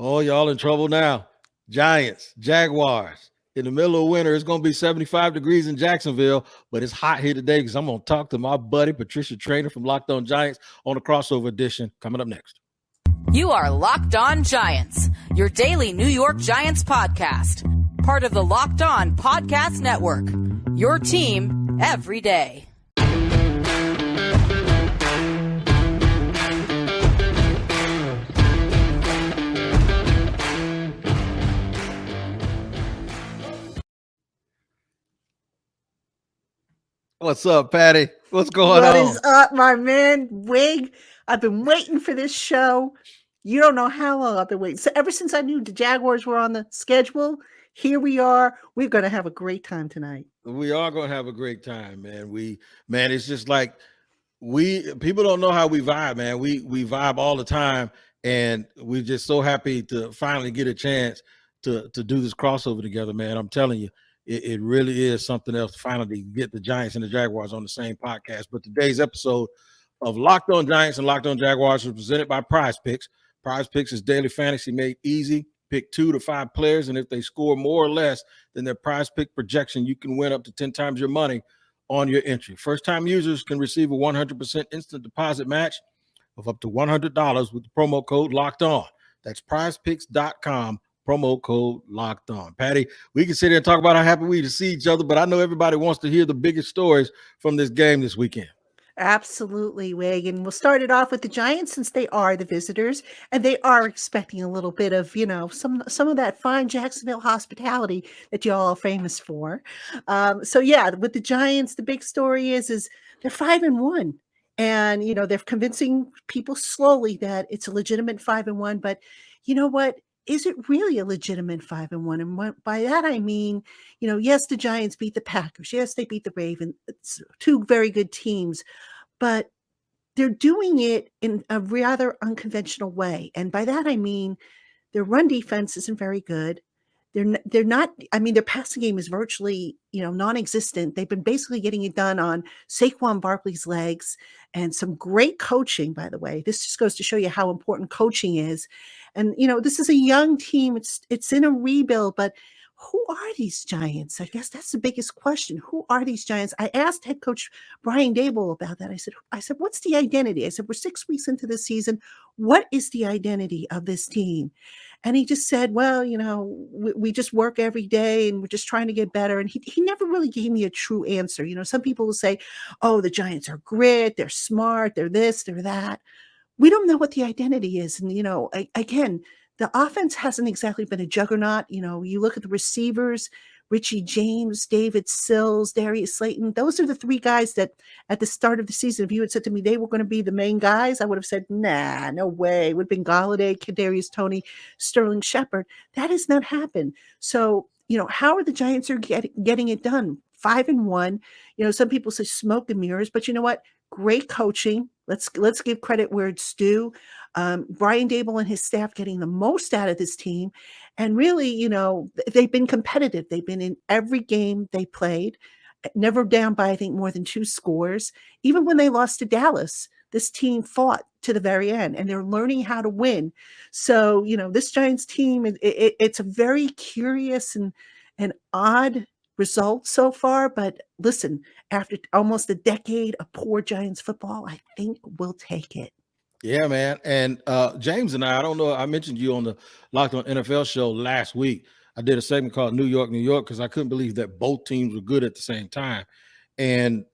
Oh, y'all in trouble now. Giants, Jaguars. In the middle of winter, it's going to be 75 degrees in Jacksonville, but it's hot here today because I'm going to talk to my buddy, Patricia Traina from LockedOn Giants on the crossover edition coming up next. You are Locked On Giants, your daily New York Giants podcast. Part of the Locked On Podcast Network, your team every day. What's up, Patty? What's going on? What is up, my man? Wig, I've been waiting for this show. You don't know how long I've been waiting. So ever since I knew the Jaguars were on the schedule, here we are. We're going to have a great time tonight. We are going to have a great time, man. It's just like people don't know how we vibe, man. We vibe all the time, and we're just so happy to finally get a chance to do this crossover together, man. I'm telling you. It really is something else to finally get the Giants and the Jaguars on the same podcast. But today's episode of Locked On Giants and Locked On Jaguars is presented by Prize Picks. Prize Picks is daily fantasy made easy. Pick 2 to 5 players, and if they score more or less than their Prize Pick projection, you can win up to 10 times your money on your entry. First-time users can receive a 100% instant deposit match of up to $100 with the promo code Locked On. That's prizepicks.com. Promo code Locked On. Patty, we can sit here and talk about how happy we are to see each other, but I know everybody wants to hear the biggest stories from this game this weekend. Absolutely, Wig. And we'll start it off with the Giants since they are the visitors and they are expecting a little bit of, some of that fine Jacksonville hospitality that y'all are famous for. So with the Giants, the big story is they're 5-1. And, they're convincing people slowly that it's a legitimate 5-1. But you know what? Is it really a legitimate 5-1? And by that, I mean, yes, the Giants beat the Packers. Yes, they beat the Ravens. It's 2 very good teams, but they're doing it in a rather unconventional way. And by that, I mean, their run defense isn't very good. They're not, I mean, their passing game is virtually, non-existent. They've been basically getting it done on Saquon Barkley's legs and some great coaching, by the way. This just goes to show you how important coaching is. And, this is a young team. It's in a rebuild, but who are these Giants? I guess that's the biggest question. Who are these Giants? I asked head coach Brian Daboll about that. I said, what's the identity? I said, we're 6 weeks into the season. What is the identity of this team? And he just said, well, we just work every day and we're just trying to get better. And he never really gave me a true answer. Some people will say, oh, the Giants are grit, they're smart, they're this, they're that. We don't know what the identity is. And, again, the offense hasn't exactly been a juggernaut. You look at the receivers, Richie James, David Sills, Darius Slayton. Those are the 3 guys that at the start of the season, if you had said to me they were going to be the main guys, I would have said, nah, no way. It would have been Golladay, Kadarius Toney, Sterling Shepard. That has not happened. So, how are the Giants getting it done? 5-1. Some people say smoke and mirrors, but you know what? Great coaching. Let's give credit where it's due. Brian Daboll and his staff getting the most out of this team. And really, they've been competitive. They've been in every game they played, never down by, I think, more than 2 scores. Even when they lost to Dallas, this team fought to the very end, and they're learning how to win. So, this Giants team, it's a very curious and odd result so far. But listen, after almost a decade of poor Giants football, I think we'll take it. Yeah, man. And James and I don't know, I mentioned you on the Locked On NFL show last week. I did a segment called New York, because I couldn't believe that both teams were good at the same time. And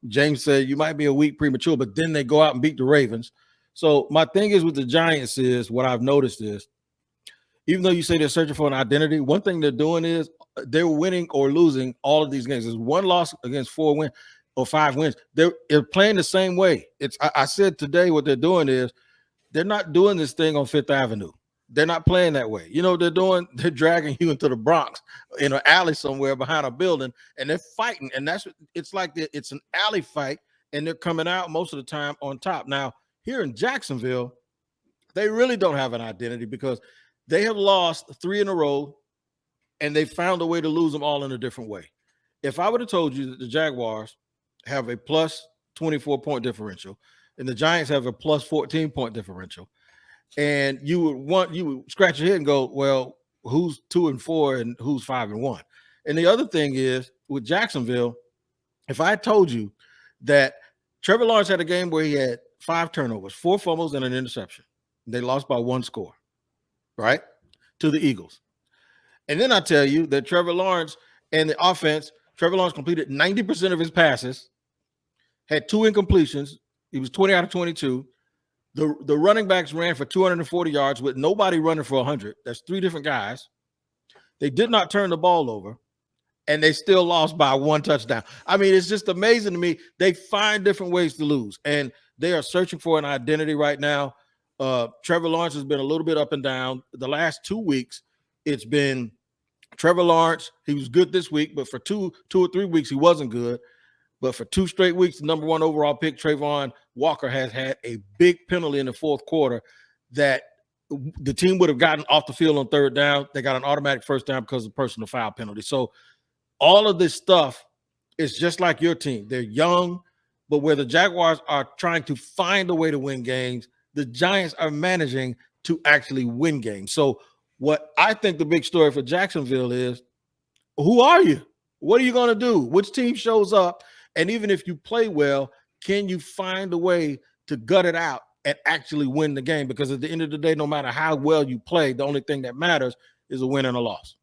James said, you might be a week premature, but then they go out and beat the Ravens. So my thing is with the Giants is, what I've noticed is, even though you say they're searching for an identity, one thing they're doing is they're winning or losing all of these games. There's 1 loss against 4 wins or 5 wins. They're playing the same way. I said today what they're doing is they're not doing this thing on Fifth Avenue. They're not playing that way. They're doing? They're dragging you into the Bronx in an alley somewhere behind a building, and they're fighting. And it's like it's an alley fight, and they're coming out most of the time on top. Now, here in Jacksonville, they really don't have an identity because they have lost 3 in a row, and they found a way to lose them all in a different way. If I would have told you that the Jaguars have a plus 24-point differential and the Giants have a plus 14-point differential, And you would scratch your head and go, well, who's 2-4 and who's 5-1? And the other thing is with Jacksonville, if I told you that Trevor Lawrence had a game where he had 5 turnovers, 4 fumbles, and an interception, they lost by 1 score, right? To the Eagles. And then I tell you that Trevor Lawrence and the offense, Trevor Lawrence completed 90% of his passes, had 2 incompletions. He was 20 out of 22. The running backs ran for 240 yards with nobody running for 100. That's 3 different guys. They did not turn the ball over, and they still lost by 1 touchdown. I mean, it's just amazing to me. They find different ways to lose, and they are searching for an identity right now. Trevor Lawrence has been a little bit up and down. The last 2 weeks, it's been Trevor Lawrence. He was good this week, but for two or 3 weeks, he wasn't good. But for 2 straight weeks, the number 1 overall pick, Trayvon Walker, has had a big penalty in the 4th quarter that the team would have gotten off the field on 3rd down. They got an automatic 1st down because of the personal foul penalty. So all of this stuff is just like your team. They're young, but where the Jaguars are trying to find a way to win games, the Giants are managing to actually win games. So what I think the big story for Jacksonville is, who are you? What are you going to do? Which team shows up? And even if you play well, can you find a way to gut it out and actually win the game? Because at the end of the day, no matter how well you play, the only thing that matters is a win and a loss.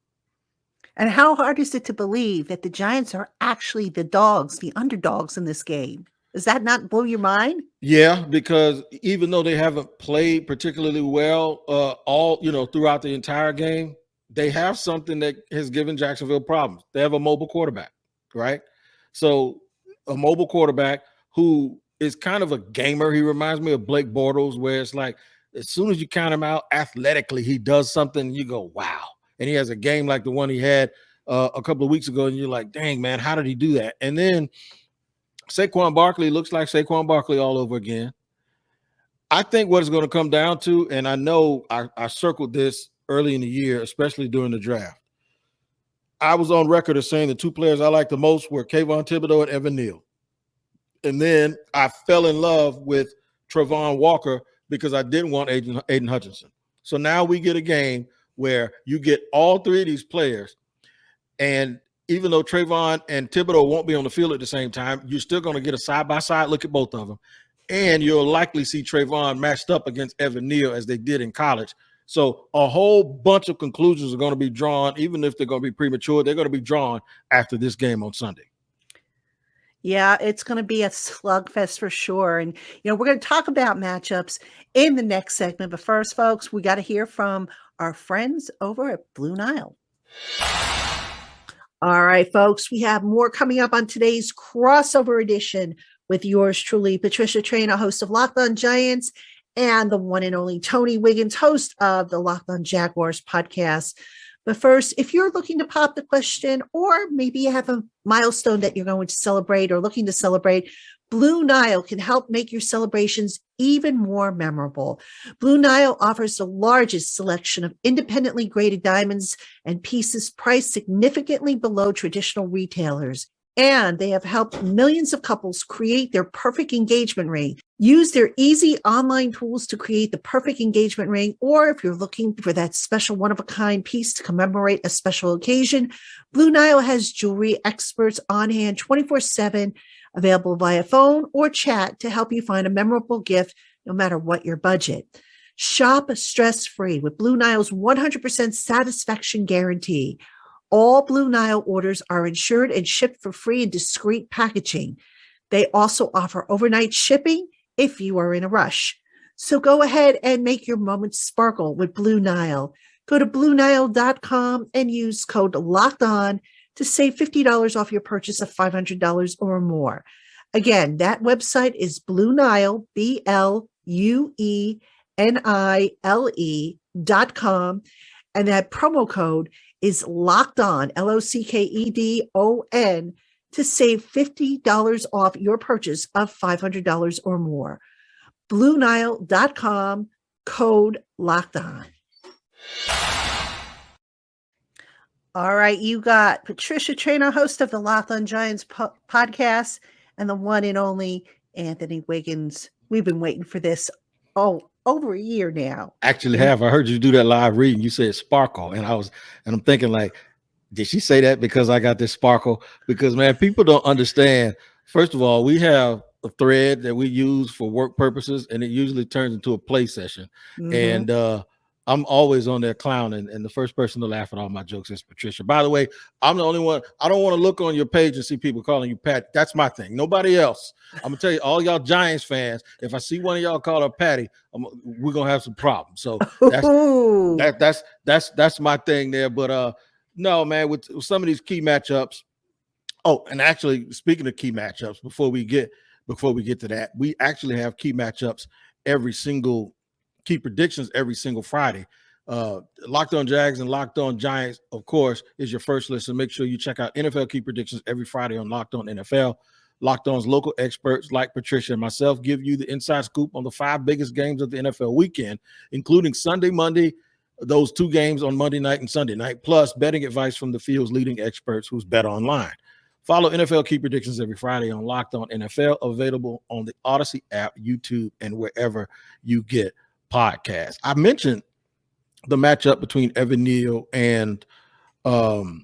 And how hard is it to believe that the Giants are actually the dogs, the underdogs in this game? Does that not blow your mind? Yeah, because even though they haven't played particularly well throughout the entire game, they have something that has given Jacksonville problems. They have a mobile quarterback, right? So a mobile quarterback who is kind of a gamer. He reminds me of Blake Bortles, where it's like as soon as you count him out athletically, he does something, you go, wow. And he has a game like the one he had a couple of weeks ago, and you're like, dang, man, how did he do that? And then Saquon Barkley looks like Saquon Barkley all over again. I think what it's going to come down to, and I know I circled this early in the year, especially during the draft. I was on record as saying the 2 players I liked the most were Kayvon Thibodeau and Evan Neal. And then I fell in love with Trevon Walker because I didn't want Aiden Hutchinson. So now we get a game where you get all 3 of these players, and even though Trayvon and Thibodeau won't be on the field at the same time, you're still going to get a side-by-side look at both of them. And you'll likely see Trayvon matched up against Evan Neal as they did in college. So a whole bunch of conclusions are going to be drawn, even if they're going to be premature. They're going to be drawn after this game on Sunday. Yeah, it's going to be a slugfest for sure. And, we're going to talk about matchups in the next segment. But first, folks, we got to hear from our friends over at Blue Nile. All right, folks, we have more coming up on today's crossover edition with yours truly, Patricia Traina, host of LockedOn Giants, and the one and only Tony Wiggins, host of the LockedOn Jaguars podcast. But first, if you're looking to pop the question, or maybe you have a milestone that you're going to celebrate or looking to celebrate, Blue Nile can help make your celebrations even more memorable. Blue Nile offers the largest selection of independently graded diamonds and pieces priced significantly below traditional retailers. And they have helped millions of couples create their perfect engagement ring. Use their easy online tools to create the perfect engagement ring, or if you're looking for that special one-of-a-kind piece to commemorate a special occasion, Blue Nile has jewelry experts on hand 24/7, available via phone or chat to help you find a memorable gift no matter what your budget. Shop stress-free with Blue Nile's 100% satisfaction guarantee. All Blue Nile orders are insured and shipped for free in discreet packaging. They also offer overnight shipping if you are in a rush. So go ahead and make your moments sparkle with Blue Nile. Go to BlueNile.com and use code LOCKEDON to save $50 off your purchase of $500 or more. Again, that website is Blue Nile, BlueNile.com, and that promo code is LockedOn, LOCKEDON, to save $50 off your purchase of $500 or more. BlueNile.com, code LockedOn. All right, you got Patricia Traina, host of the LockedOn Giants podcast, and the one and only Anthony Wiggins. We've been waiting for this over a year now. Actually have. I heard you do that live reading. You said sparkle, and I'm thinking like, did she say that because I got this sparkle? Because man, people don't understand. First of all, we have a thread that we use for work purposes, and it usually turns into a play session. Mm-hmm. And I'm always on there clowning, and the first person to laugh at all my jokes is Patricia. By the way, I'm the only one. I don't want to look on your page and see people calling you Pat. That's my thing. Nobody else. I'm gonna tell you, all y'all Giants fans, if I see one of y'all call her Patty, we're gonna have some problems. So that's Ooh. that's my thing there. But no, man, with some of these key matchups. Oh, and actually, speaking of key matchups, before we get to that, we actually have key matchups key predictions every single Friday. Locked on Jags and Locked on Giants, of course, is your first listen. Make sure you check out NFL key predictions every Friday on Locked on NFL. Locked On's local experts like Patricia and myself give you the inside scoop on the 5 biggest games of the NFL weekend, including Sunday, Monday, those 2 games on Monday night and Sunday night, plus betting advice from the field's leading experts who's BetOnline. Follow NFL Key Predictions every Friday on Locked On NFL, available on the Odyssey app, YouTube, and wherever you get podcasts. I mentioned the matchup between Evan Neal and Trayvon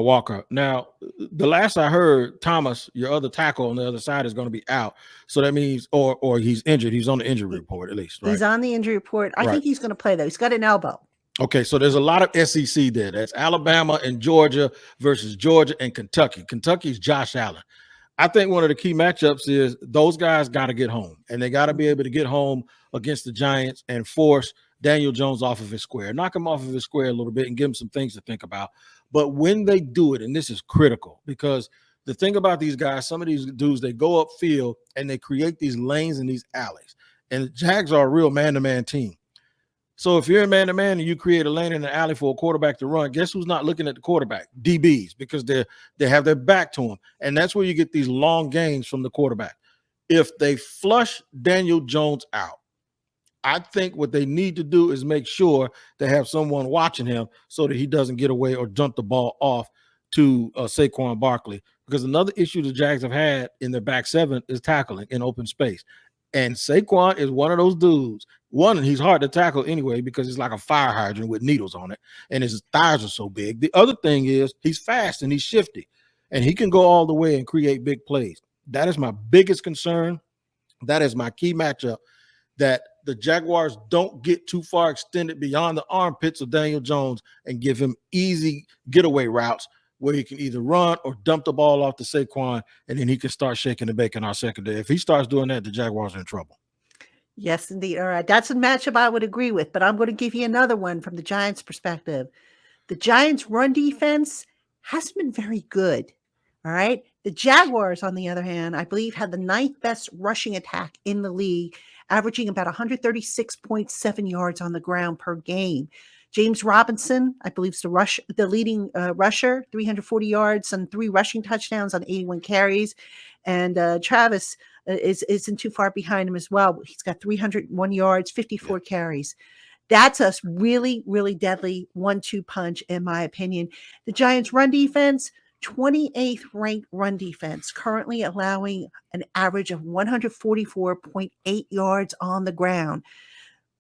Walker. Now, the last I heard, Thomas, your other tackle on the other side, is going to be out. So that means, or he's injured. He's on the injury report at least, right? He's on the injury report. I Right. think he's going to play, though. He's got an elbow. Okay, so there's a lot of SEC there. That's Alabama and Georgia versus Georgia and Kentucky. Kentucky's Josh Allen. I think one of the key matchups is those guys got to get home, and they got to be able to get home against the Giants and force Daniel Jones off of his square, knock him off of his square a little bit and give him some things to think about. But when they do it, and this is critical, because the thing about these guys, some of these dudes, they go upfield and they create these lanes and these alleys. And the Jags are a real man-to-man team. So if you're in man-to-man and you create a lane in the alley for a quarterback to run, guess who's not looking at the quarterback? DBs, because they have their back to him. And that's where you get these long gains from the quarterback. If they flush Daniel Jones out, I think what they need to do is make sure they have someone watching him so that he doesn't get away or jump the ball off to Saquon Barkley. Because another issue the Jags have had in their back seven is tackling in open space. And Saquon is one of those dudes. One, he's hard to tackle anyway because he's like a fire hydrant with needles on it, and his thighs are so big. The other thing is he's fast and he's shifty, and he can go all the way and create big plays. That is my biggest concern. That is my key matchup, that the Jaguars don't get too far extended beyond the armpits of Daniel Jones and give him easy getaway routes where he can either run or dump the ball off to Saquon, and then he can start shaking and baking our secondary. If he starts doing that, the Jaguars are in trouble. Yes, indeed. All right. That's a matchup I would agree with, but I'm going to give you another one from the Giants' perspective. The Giants' run defense hasn't been very good. All right. The Jaguars, on the other hand, I believe had the 9th best rushing attack in the league, averaging about 136.7 yards on the ground per game. James Robinson, I believe, is the leading rusher, 340 yards and 3 rushing touchdowns on 81 carries. And Travis isn't too far behind him as well. He's got 301 yards, 54 carries. That's a really, really deadly 1-2 punch, in my opinion. The Giants' run defense, 28th ranked run defense, currently allowing an average of 144.8 yards on the ground.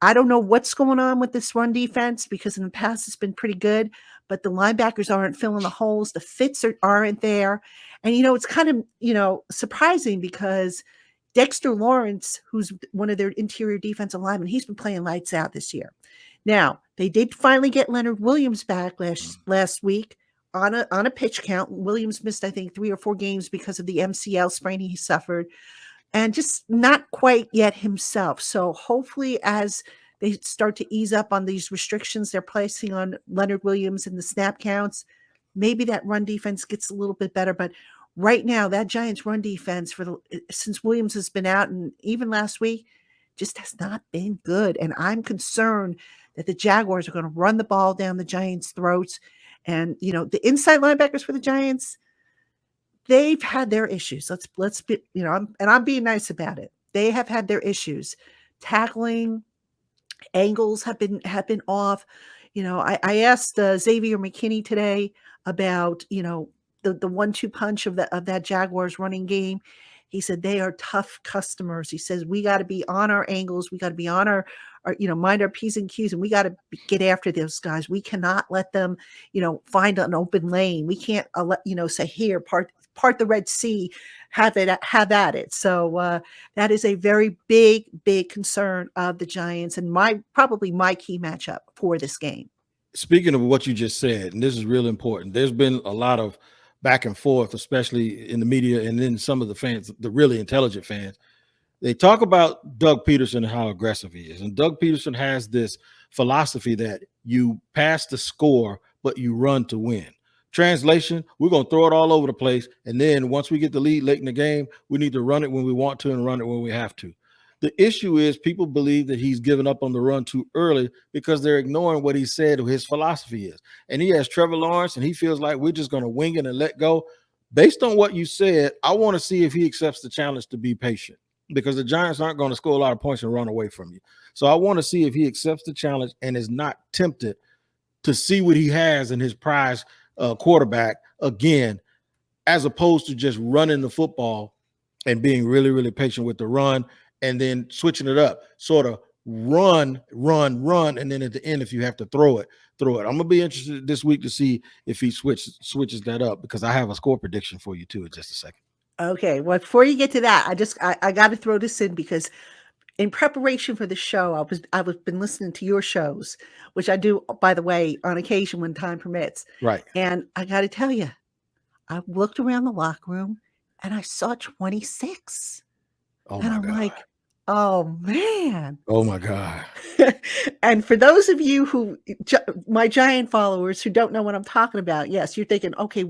I don't know what's going on with this run defense, because in the past it's been pretty good, but the linebackers aren't filling the holes. The fits aren't there. And, it's kind of, surprising, because Dexter Lawrence, who's one of their interior defensive linemen, he's been playing lights out this year. Now, they did finally get Leonard Williams back last week on a pitch count. Williams missed, I think, 3 or 4 games because of the MCL sprain he suffered, and just not quite yet himself. So hopefully, as they start to ease up on these restrictions they're placing on Leonard Williams and the snap counts, maybe that run defense gets a little bit better. But right now, that Giants run defense since Williams has been out, and even last week, just has not been good. And I'm concerned that the Jaguars are going to run the ball down the Giants' throats. And, the inside linebackers for the Giants, they've had their issues. Let's be, I'm being nice about it. They have had their issues. Tackling angles have been off. I asked Xavier McKinney today about, the 1-2 punch of that Jaguars running game. He said, they are tough customers. He says, we got to be on our angles. We got to be on our, mind our P's and Q's, and we got to get after those guys. We cannot let them, find an open lane. We can't, say here, part the Red Sea, have at it. So that is a very big concern of the Giants, and probably my key matchup for this game. Speaking of what you just said, and this is really important, there's been a lot of back and forth, especially in the media and then some of the fans, the really intelligent fans. They talk about Doug Peterson and how aggressive he is. And Doug Peterson has this philosophy that you pass the score, but you run to win. Translation, we're going to throw it all over the place. And then once we get the lead late in the game, we need to run it when we want to and run it when we have to. The issue is people believe that he's given up on the run too early because they're ignoring what he said or his philosophy is. And he has Trevor Lawrence, and he feels like we're just going to wing it and let go. Based on what you said, I want to see if he accepts the challenge to be patient, because the Giants aren't going to score a lot of points and run away from you. So I want to see if he accepts the challenge and is not tempted to see what he has in his prize quarterback again, as opposed to just running the football and being really, really patient with the run and then switching it up, sort of run. And then at the end, if you have to throw it. I'm going to be interested this week to see if he switches that up, because I have a score prediction for you too in just a second. Okay. Well, before you get to that, I got to throw this in, because in preparation for the show, I've been listening to your shows, which I do, by the way, on occasion when time permits. Right. And I got to tell you, I looked around the locker room and I saw 26. Oh, and my I'm God. like, oh man. Oh my God. And for those of you my Giant followers who don't know what I'm talking about, yes, you're thinking, okay,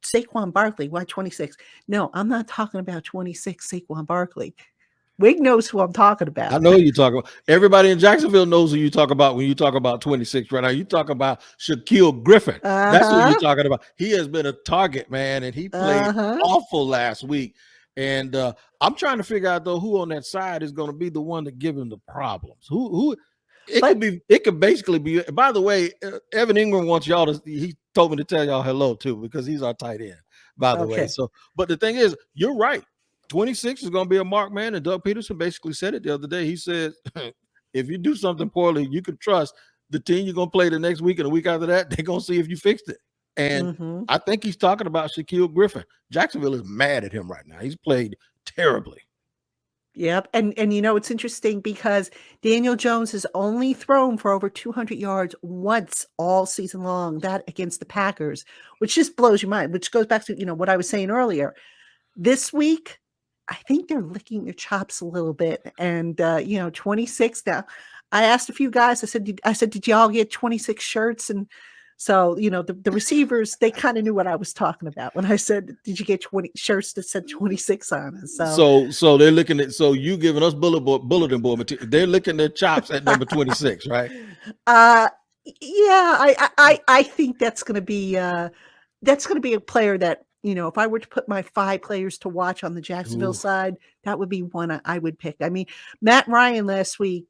Saquon Barkley, why 26? No, I'm not talking about 26 Saquon Barkley. Wig knows who I'm talking about. I know who you talk about. Everybody in Jacksonville knows who you talk about when you talk about 26 right now. You talk about Shaquille Griffin. That's what you're talking about. He has been a target, man, and he played awful last week. And I'm trying to figure out, though, who on that side is going to be the one to give him the problems. It could basically be. By the way, Evan Ingram wants y'all to. He told me to tell y'all hello too, because he's our tight end. By the way, so but the thing is, you're right. 26 is going to be a mark man, and Doug Peterson basically said it the other day. He said, if you do something poorly, you can trust the team you're going to play the next week and the week after that, they're going to see if you fixed it. And I think he's talking about Shaquille Griffin. Jacksonville is mad at him right now. He's played terribly. Yep. And it's interesting because Daniel Jones has only thrown for over 200 yards once all season long, that against the Packers, which just blows your mind, which goes back to, what I was saying earlier. This week, I think they're licking their chops a little bit. And, 26 now. I asked a few guys, I said, did y'all get 26 shirts? And so, the receivers, they kind of knew what I was talking about when I said, did you get 20 shirts that said 26 on it? So they're looking at, so you giving us bulletin board material. They're licking their chops at number 26, right? Yeah, I think that's going to be a player that, if I were to put my 5 players to watch on the Jacksonville side, that would be one I would pick. I mean, Matt Ryan last week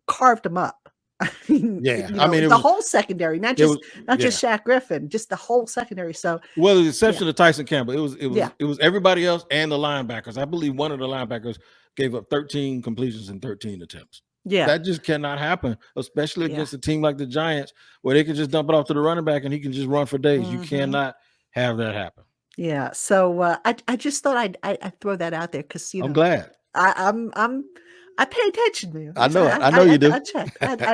carved him up. I mean, the whole secondary, not just Shaq Griffin, just the whole secondary. So, well, the exception of Tyson Campbell, it was everybody else and the linebackers. I believe one of the linebackers gave up 13 completions and 13 attempts. Yeah, that just cannot happen, especially against a team like the Giants, where they can just dump it off to the running back and he can just run for days. You cannot have that happen. Yeah. So I just thought I'd throw that out there because I'm glad. I pay attention, man. I know you do. I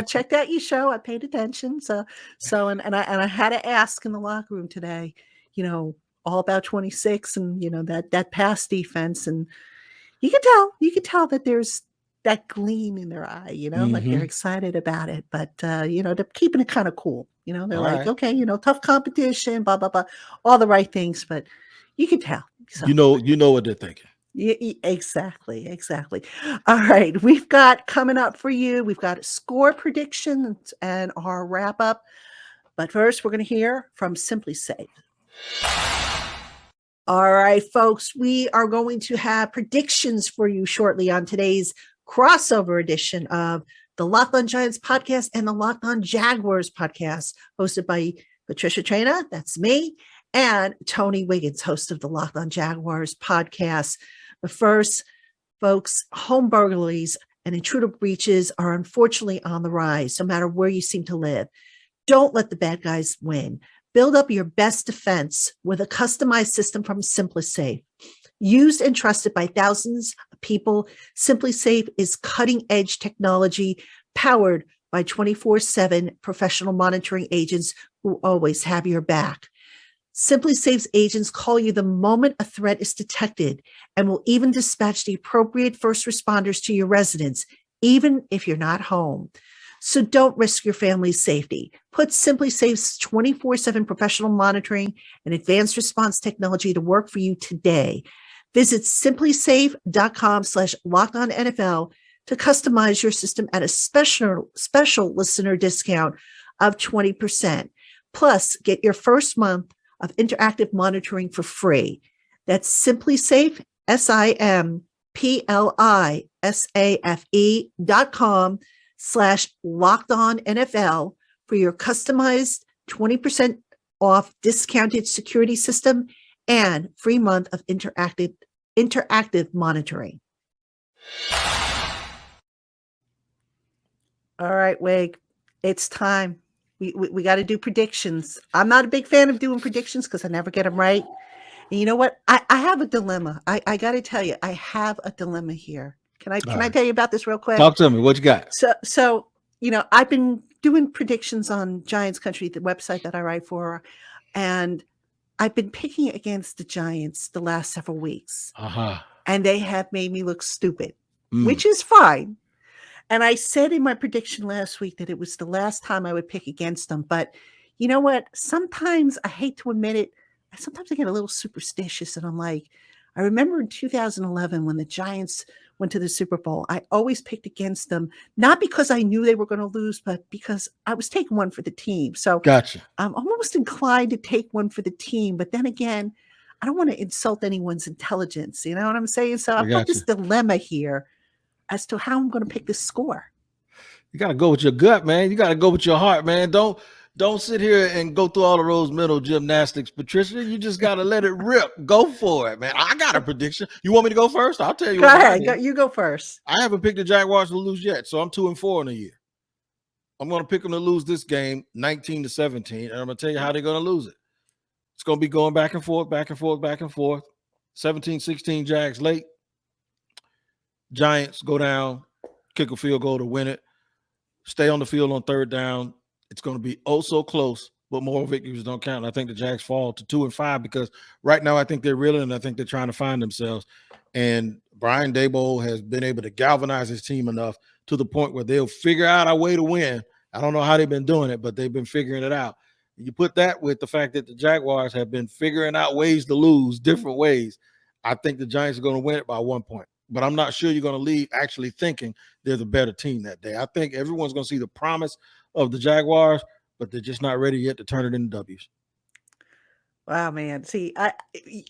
checked out your show. I paid attention. So and I had to ask in the locker room today, all about 26 and that pass defense, and you could tell that there's that gleam in their eye, like they're excited about it, but they're keeping it kind of cool. They're all like, right. Okay, tough competition, blah blah blah, all the right things, but you can tell. So, you know what they're thinking. Yeah, exactly. All right, we've got coming up for you. We've got score predictions and our wrap up. But first, we're going to hear from Simply Safe. All right, folks, we are going to have predictions for you shortly on today's crossover edition of the LockedOn Giants podcast and the LockedOn Jaguars podcast, hosted by Patricia Traina, that's me, and Tony Wiggins, host of the LockedOn Jaguars podcast. But first, folks, home burglaries and intruder breaches are unfortunately on the rise, no matter where you seem to live. Don't let the bad guys win. Build up your best defense with a customized system from SimpliSafe. Used and trusted by thousands of people, SimpliSafe is cutting-edge technology powered by 24/7 professional monitoring agents who always have your back. SimpliSafe's agents call you the moment a threat is detected and will even dispatch the appropriate first responders to your residence, even if you're not home. So don't risk your family's safety. Put SimpliSafe's 24/7 professional monitoring and advanced response technology to work for you today. Visit simplysafe.com/LockedOnNFL to customize your system at a special listener discount of 20%. Plus, get your first month of interactive monitoring for free. That's SimpliSafe, simplysafe.com/LockedOnNFL for your customized 20% off discounted security system and free month of interactive monitoring. All right, Wig, it's time. We got to do predictions. I'm not a big fan of doing predictions because I never get them right. And you know what? I have a dilemma. I got to tell you, I have a dilemma here. Can I tell you about this real quick? Talk to me. What you got? So I've been doing predictions on Giants Country, the website that I write for, and I've been picking against the Giants the last several weeks. And they have made me look stupid, which is fine. And I said in my prediction last week that it was the last time I would pick against them. But you know what? Sometimes I hate to admit it. Sometimes I get a little superstitious and I'm like, I remember in 2011 when the Giants went to the Super Bowl, I always picked against them, not because I knew they were going to lose, but because I was taking one for the team. So Gotcha. I'm almost inclined to take one for the team. But then again, I don't want to insult anyone's intelligence. You know what I'm saying? So I've got this dilemma here as to how I'm going to pick this score. You got to go with your gut, man. You got to go with your heart, man. Don't sit here and go through all of those mental gymnastics, Patricia. You just got to let it rip. Go for it, man. I got a prediction. You want me to go first? I'll tell you. Go ahead. You go first. I haven't picked the Jaguars to lose yet, so I'm 2-4 in a year. I'm going to pick them to lose this game 19-17, and I'm going to tell you how they're going to lose it. It's going to be going back and forth, back and forth, back and forth. 17-16 Jags late. Giants go down, kick a field goal to win it. Stay on the field on third down. It's going to be oh so close, but more victories don't count. And I think the Jags fall to 2-5 because right now I think they're reeling and I think they're trying to find themselves. And Brian Daboll has been able to galvanize his team enough to the point where they'll figure out a way to win. I don't know how they've been doing it, but they've been figuring it out. You put that with the fact that the Jaguars have been figuring out ways to lose different ways. I think the Giants are going to win it by 1 point. But I'm not sure you're going to leave actually thinking they're the better team that day. I think everyone's going to see the promise of the Jaguars, but they're just not ready yet to turn it into W's. Wow, man. See,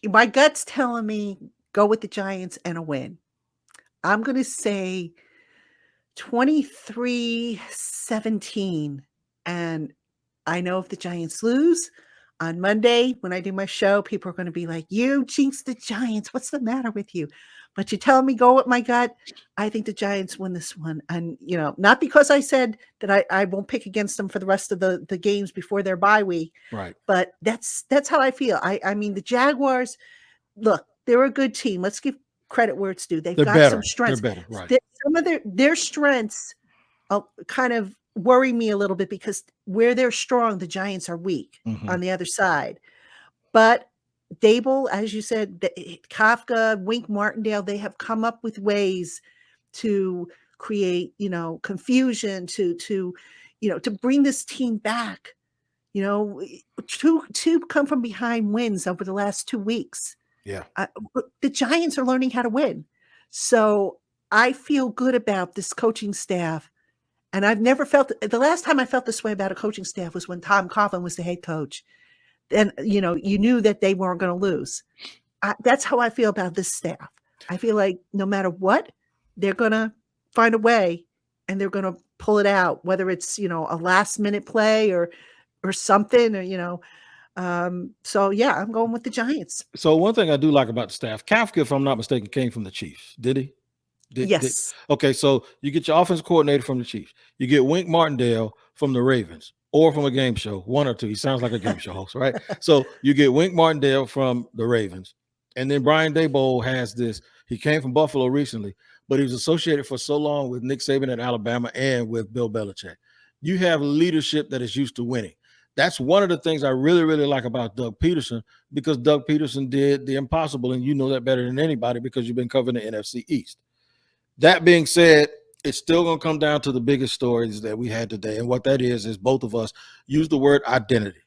my gut's telling me go with the Giants and a win. I'm going to say 23-17. And I know if the Giants lose on Monday when I do my show, people are going to be like, you jinxed the Giants. What's the matter with you? But you tell me go with my gut. I think the Giants win this one. And, not because I said that I won't pick against them for the rest of the games before their bye week. Right. But that's how I feel. I mean, the Jaguars, look, they're a good team. Let's give credit where it's due. They're got better. some strengths. They're better, right. Some of their strengths kind of worry me a little bit because where they're strong, the Giants are weak on the other side. But Daboll, as you said, Kafka, Wink Martindale, they have come up with ways to create, confusion, to bring this team back, to come from behind wins over the last 2 weeks. Yeah. The Giants are learning how to win. So I feel good about this coaching staff. And I've never felt, the last time I felt this way about a coaching staff was when Tom Coughlin was the head coach. And, you knew that they weren't going to lose. That's how I feel about this staff. I feel like no matter what, they're going to find a way and they're going to pull it out, whether it's, a last minute play or something, or, So yeah, I'm going with the Giants. So one thing I do like about the staff, Kafka, if I'm not mistaken, came from the Chiefs. Did he? Yes. Okay, so you get your offensive coordinator from the Chiefs. You get Wink Martindale from the Ravens or from a game show, one or two. He sounds like a game show host, right? So you get Wink Martindale from the Ravens. And then Brian Daboll has this. He came from Buffalo recently, but he was associated for so long with Nick Saban at Alabama and with Bill Belichick. You have leadership that is used to winning. That's one of the things I really, really like about Doug Peterson, because Doug Peterson did the impossible, and you know that better than anybody because you've been covering the NFC East. That being said, it's still going to come down to the biggest stories that we had today. And what that is both of us use the word identity.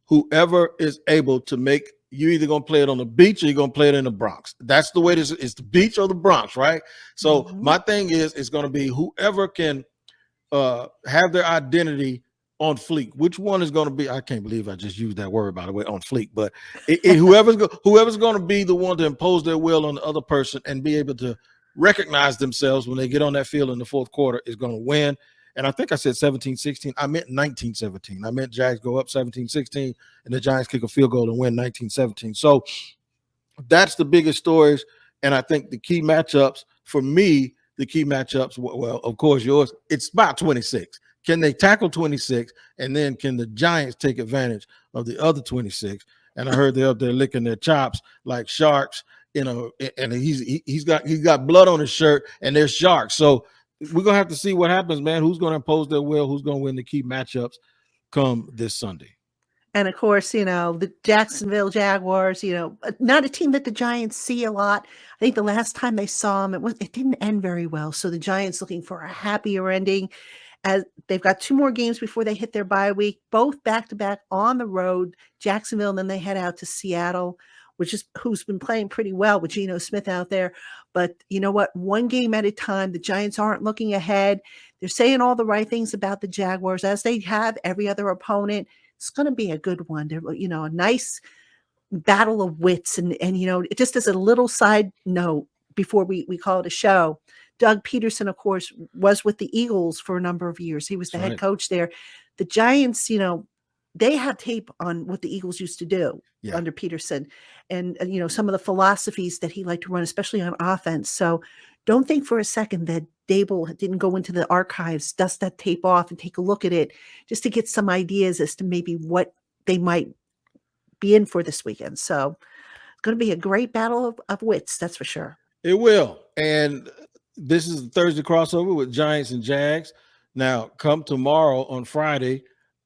Whoever is able to make, you either going to play it on the beach or you're going to play it in the Bronx. That's the way this is. It's the beach or the Bronx, right? So my thing is, it's going to be whoever can have their identity on fleek. Which one is going to be? I can't believe I just used that word, by the way, on fleek. But whoever's going to be the one to impose their will on the other person and be able to recognize themselves when they get on that field in the fourth quarter is going to win. And I think I said 17-16. I meant 19-17. I meant Jags go up 17-16 and the Giants kick a field goal and win 19-17. So that's the biggest stories. And I think the key matchups for me, well, of course, yours, it's about 26. Can they tackle 26? And then can the Giants take advantage of the other 26? And I heard they're up there licking their chops like sharks, and he's got blood on his shirt and they're sharks. So we're going to have to see what happens, man. Who's going to impose their will? Who's going to win the key matchups come this Sunday? And of course, the Jacksonville Jaguars, not a team that the Giants see a lot. I think the last time they saw them, it didn't end very well. So the Giants looking for a happier ending, as they've got 2 more games before they hit their bye week, both back-to-back on the road, Jacksonville, and then they head out to Seattle, who's been playing pretty well with Geno Smith out there. But you know what? One game at a time. The Giants aren't looking ahead. They're saying all the right things about the Jaguars, as they have every other opponent. It's going to be a good one. A nice battle of wits. And just as a little side note before we call it a show, Doug Peterson, of course, was with the Eagles for a number of years. He was the head coach there. The Giants, they have tape on what the Eagles used to do under Peterson and, some of the philosophies that he liked to run, especially on offense. So don't think for a second that Daboll didn't go into the archives, dust that tape off and take a look at it just to get some ideas as to maybe what they might be in for this weekend. So it's going to be a great battle of wits. That's for sure. It will. And this is the Thursday crossover with Giants and Jags. Now, come tomorrow on Friday,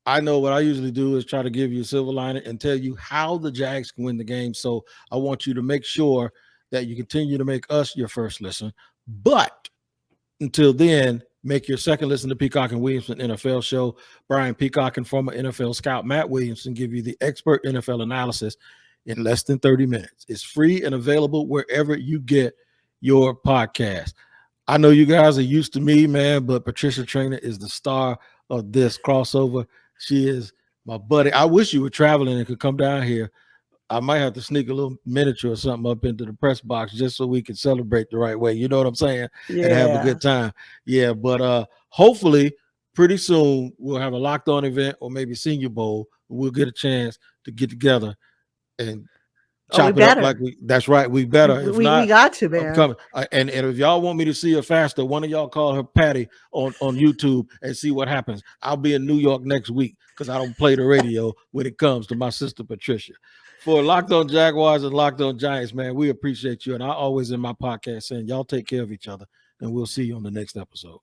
I know what I usually do is try to give you a silver lining and tell you how the Jags can win the game. So I want you to make sure that you continue to make us your first listen. But until then, make your second listen to Peacock and Williamson NFL show. Brian Peacock and former NFL scout Matt Williamson give you the expert NFL analysis in less than 30 minutes. It's free and available wherever you get your podcast. I know you guys are used to me, man, but Patricia Traina is the star of this crossover. She is my buddy. I wish you were traveling and could come down here. I might have to sneak a little miniature or something up into the press box just so we can celebrate the right way. You know what I'm saying? Yeah. And have a good time. Yeah, but hopefully pretty soon we'll have a Locked On event or maybe Senior Bowl. We'll get a chance to get together and chop it up like that's right. We better. If not, we got to, man. I'm coming. And if y'all want me to see her faster, one of y'all call her Patty on YouTube and see what happens. I'll be in New York next week because I don't play the radio when it comes to my sister Patricia. For Locked On Jaguars and Locked On Giants, man, we appreciate you. And I always in my podcast saying y'all take care of each other, and we'll see you on the next episode.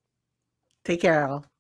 Take care, Al.